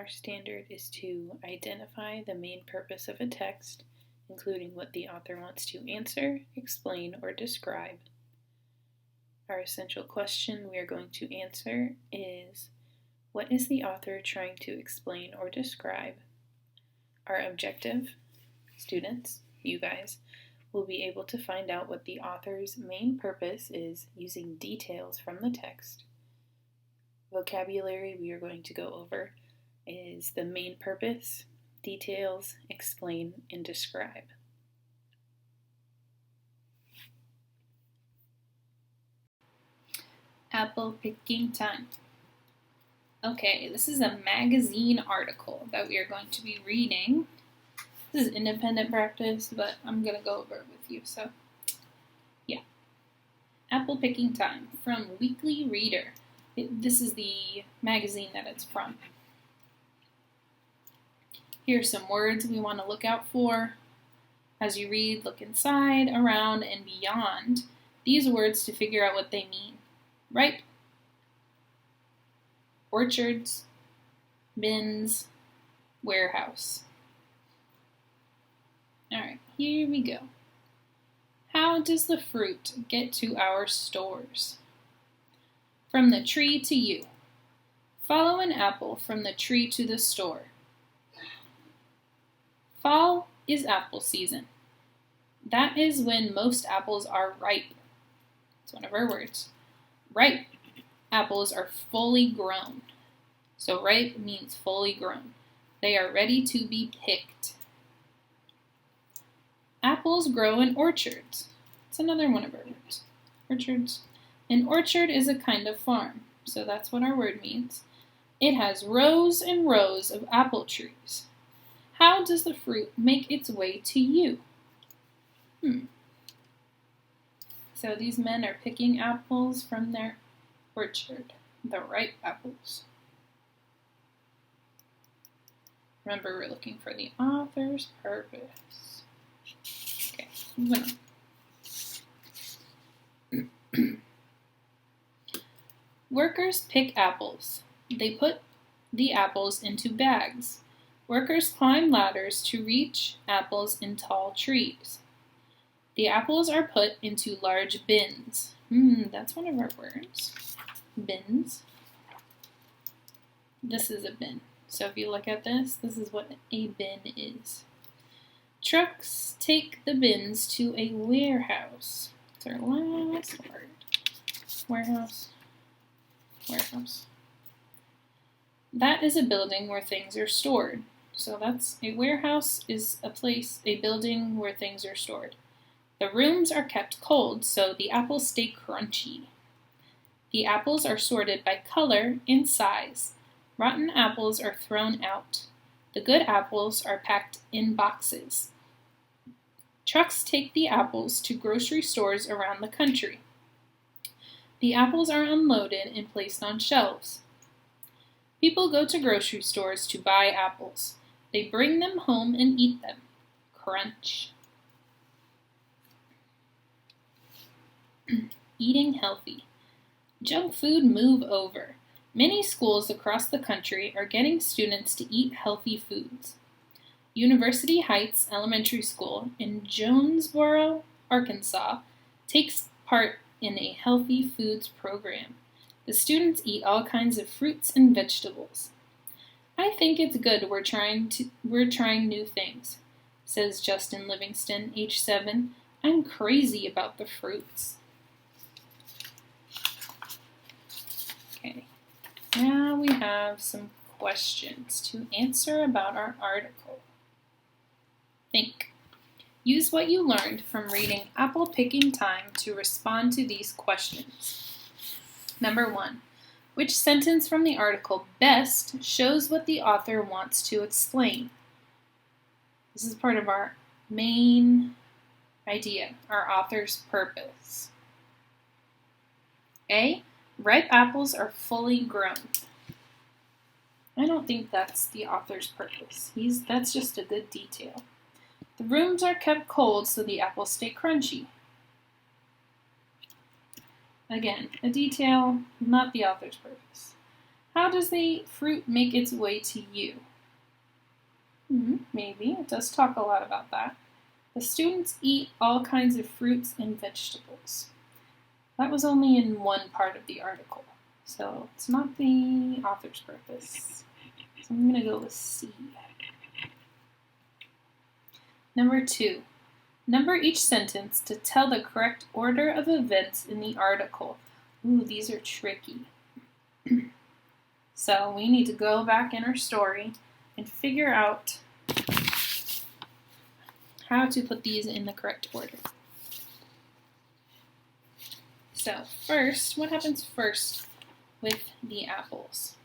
Our standard is to identify the main purpose of a text, including what the author wants to answer, explain, or describe. Our essential question we are going to answer is, what is the author trying to explain or describe? Our objective, students, you guys, will be able to find out what the author's main purpose is using details from the text. Vocabulary we are going to go over is the main purpose, details, explain, and describe. Apple picking time. Okay, this is a magazine article that we are going to be reading. This is independent practice, but I'm going to go over it with you, so yeah. Apple picking time from Weekly Reader. This is the magazine that it's from. Here are some words we want to look out for. As you read, look inside, around, and beyond these words to figure out what they mean. Ripe, orchards, bins, warehouse. Alright, here we go. How does the fruit get to our stores? From the tree to you. Follow an apple from the tree to the store. Fall is apple season. That is when most apples are ripe. It's one of our words. Ripe apples are fully grown. So ripe means fully grown. They are ready to be picked. Apples grow in orchards. It's another one of our words. Orchards. An orchard is a kind of farm. So that's what our word means. It has rows and rows of apple trees. How does the fruit make its way to you? So these men are picking apples from their orchard, the ripe apples. Remember, we're looking for the author's purpose. Okay, moving on. Workers pick apples. They put the apples into bags. Workers climb ladders to reach apples in tall trees. The apples are put into large bins. That's one of our words. Bins. This is a bin. So if you look at this, this is what a bin is. Trucks take the bins to a warehouse. It's our last word. Warehouse. Warehouse. That is a building where things are stored. So that's a warehouse is a building where things are stored. The rooms are kept cold so the apples stay crunchy. The apples are sorted by color and size. Rotten apples are thrown out. The good apples are packed in boxes. Trucks take the apples to grocery stores around the country. The apples are unloaded and placed on shelves. People go to grocery stores to buy apples. They bring them home and eat them. Crunch. Eating healthy. Junk food move over. Many schools across the country are getting students to eat healthy foods. University Heights Elementary School in Jonesboro, Arkansas, takes part in a healthy foods program. The students eat all kinds of fruits and vegetables. I think it's good we're trying new things, says Justin Livingston, age 7. I'm crazy about the fruits. Okay, now we have some questions to answer about our article. Think. Use what you learned from reading Apple Picking Time to respond to these questions. Number 1. Which sentence from the article best shows what the author wants to explain? This is part of our main idea, our author's purpose. A. Ripe apples are fully grown. I don't think that's the author's purpose. That's just a good detail. The rooms are kept cold so the apples stay crunchy. Again, a detail, not the author's purpose. How does the fruit make its way to you? Maybe. It does talk a lot about that. The students eat all kinds of fruits and vegetables. That was only in one part of the article, so it's not the author's purpose. So I'm going to go with C. Number 2. Number each sentence to tell the correct order of events in the article. Ooh, these are tricky. So we need to go back in our story and figure out how to put these in the correct order. So first, what happens first with the apples?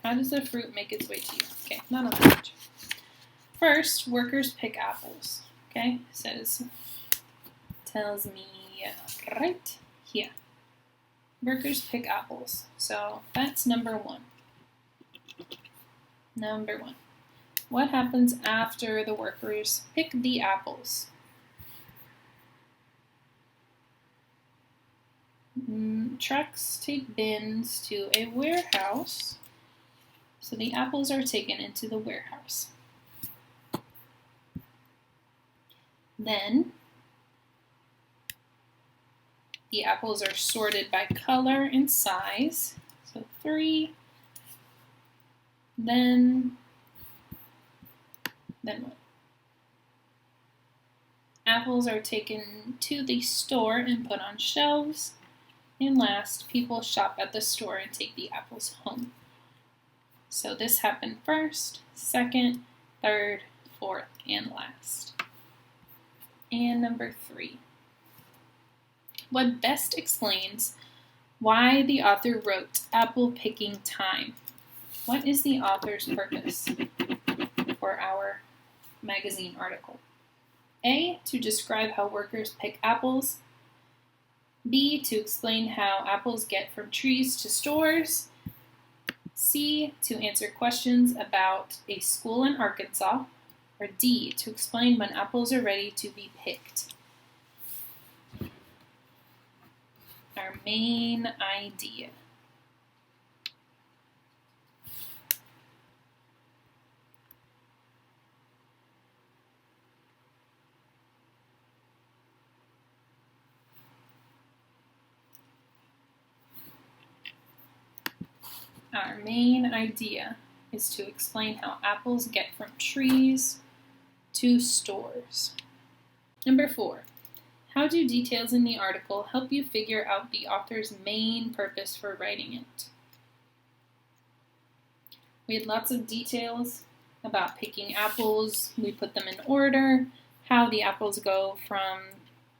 How does the fruit make its way to you? Okay, not on the page. First, workers pick apples. Okay, tells me right here. Workers pick apples. So that's number 1. Number 1. What happens after the workers pick the apples? Trucks take bins to a warehouse. So the apples are taken into the warehouse. Then the apples are sorted by color and size. So 3. Then what? Apples are taken to the store and put on shelves. And last, people shop at the store and take the apples home. So this happened first, second, third, fourth, and last. And number 3. What best explains why the author wrote apple picking time? What is the author's purpose for our magazine article? A, to describe how workers pick apples. B, to explain how apples get from trees to stores. C, to answer questions about a school in Arkansas. Or D, to explain when apples are ready to be picked. Our main idea. Our main idea is to explain how apples get from trees to stores. Number 4. How do details in the article help you figure out the author's main purpose for writing it? We had lots of details about picking apples. We put them in order, how the apples go from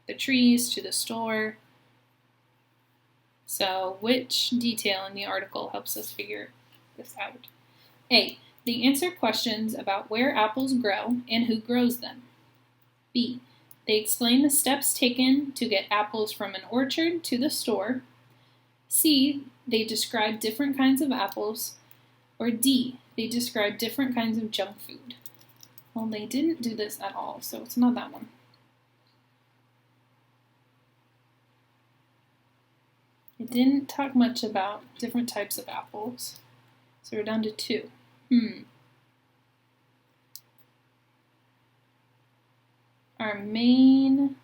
the trees to the store. So which detail in the article helps us figure this out? A, they answer questions about where apples grow and who grows them. B, they explain the steps taken to get apples from an orchard to the store. C, they describe different kinds of apples. Or D, they describe different kinds of junk food. Well, they didn't do this at all, so it's not that one. It didn't talk much about different types of apples, so we're down to 2. Our main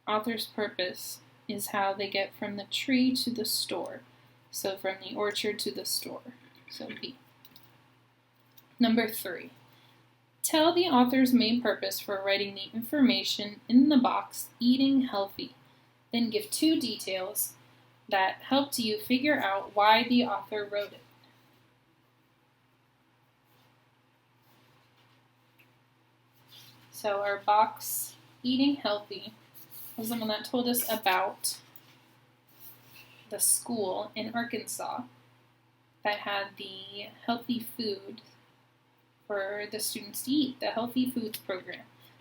author's purpose is how they get from the tree to the store. So from the orchard to the store. So B. Number 3. Tell the author's main purpose for writing the information in the box, eating healthy. Then give 2 details that helped you figure out why the author wrote it. So our box, eating healthy, was the one that told us about the school in Arkansas that had the healthy food for the students to eat, the Healthy Foods program.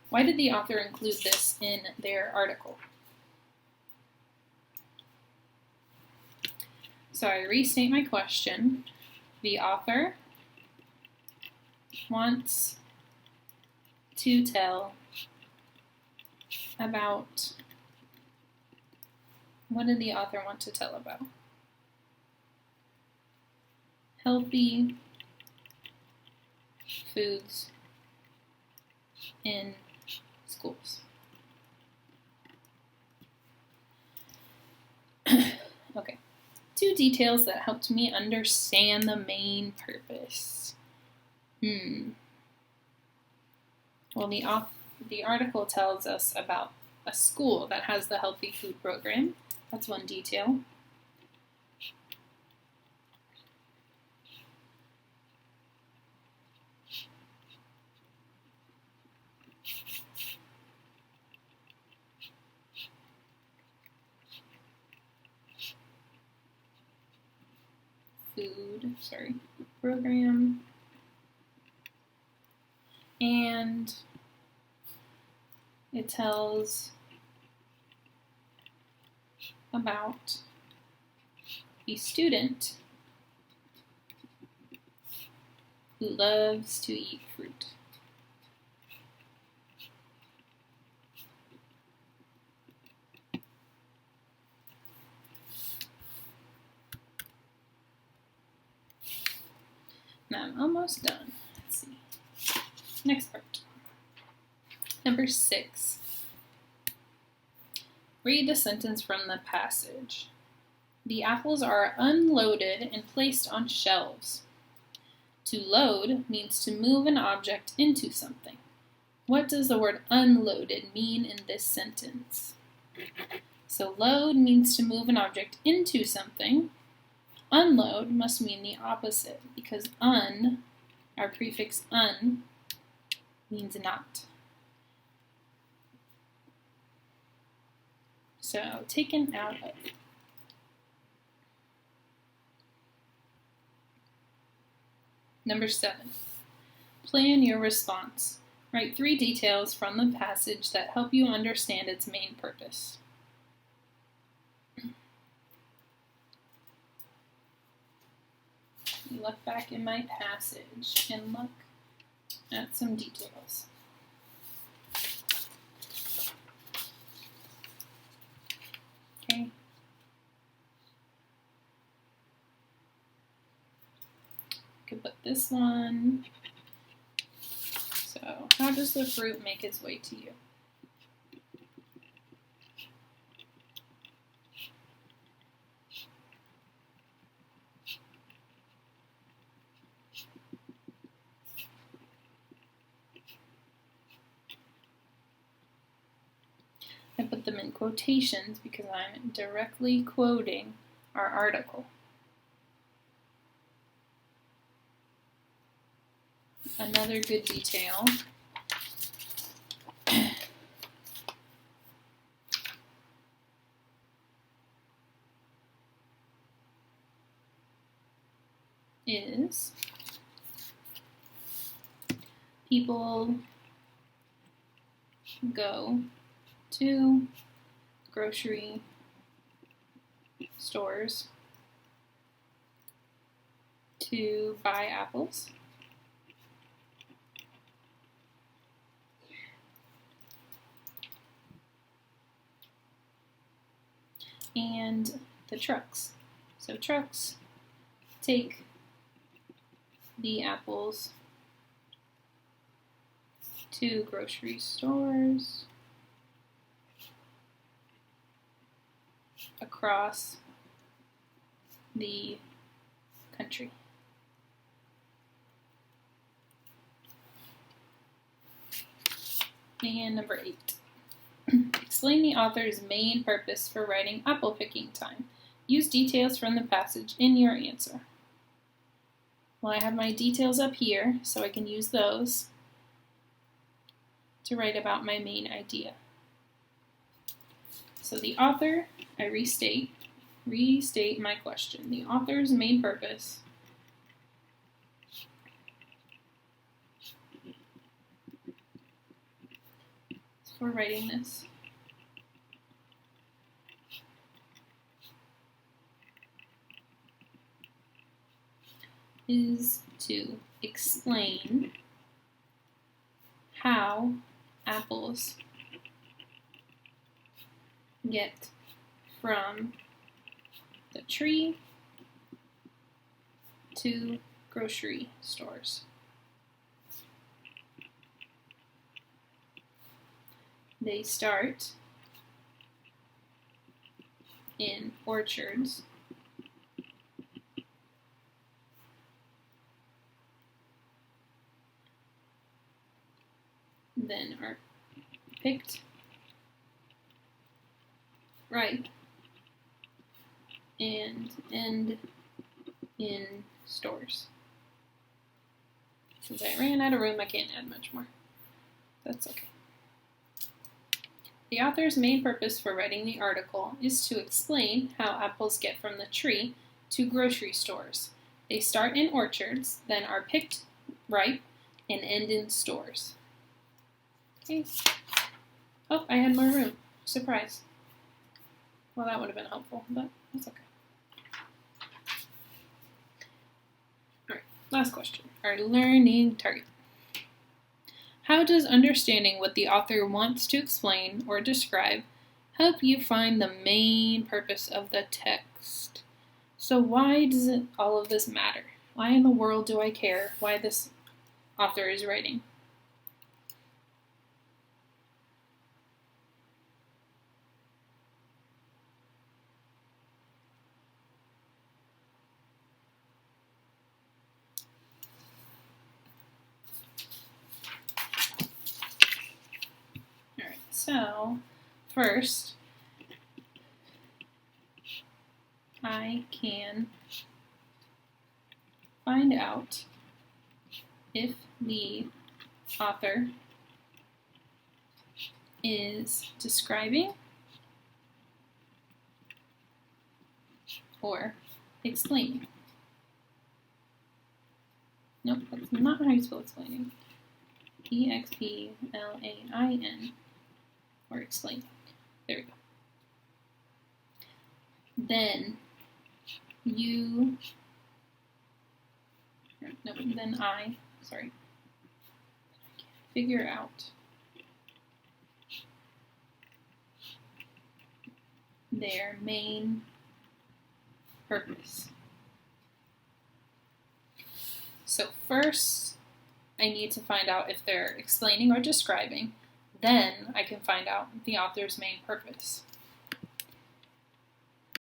Why did the author include this in their article? So I restate my question. The author wants to tell about What did the author want to tell about? Healthy foods in schools. Okay. 2 details that helped me understand the main purpose. Well, the article tells us about a school that has the healthy food program. That's one detail. Program. And it tells about a student who loves to eat fruit. Now I'm almost done. Let's see. Next part. Number 6. Read the sentence from the passage. The apples are unloaded and placed on shelves. To load means to move an object into something. What does the word unloaded mean in this sentence? So load means to move an object into something. Unload must mean the opposite, because our prefix un, means not. So, taken out of. Number 7. Plan your response. Write 3 details from the passage that help you understand its main purpose. Look back in my passage and look at some details. Okay. Could put this one. So, how does the fruit make its way to you? I put them in quotations because I'm directly quoting our article. Another good detail is people go to grocery stores to buy apples. And the trucks. So trucks take the apples to grocery stores across the country. And number 8. Explain the author's main purpose for writing apple picking time. Use details from the passage in your answer. Well, I have my details up here, so I can use those to write about my main idea. So the author, I restate my question. The author's main purpose for writing this is to explain how apples get from the tree to grocery stores. They start in orchards, then are picked ripe and end in stores. Since I ran out of room, I can't add much more. That's okay. The author's main purpose for writing the article is to explain how apples get from the tree to grocery stores. They start in orchards, then are picked ripe, and end in stores. Okay. Oh, I had more room. Surprise. Well, that would have been helpful, but that's okay. All right, last question. Our learning target. How does understanding what the author wants to explain or describe help you find the main purpose of the text? So why does all of this matter? Why in the world do I care why this author is writing? So, first, I can find out if the author is describing or explaining. Nope, that's not how you spell explaining. E-X-P-L-A-I-N. Or explain. There we go. Then I figure out their main purpose. So first, I need to find out if they're explaining or describing. Then I can find out the author's main purpose.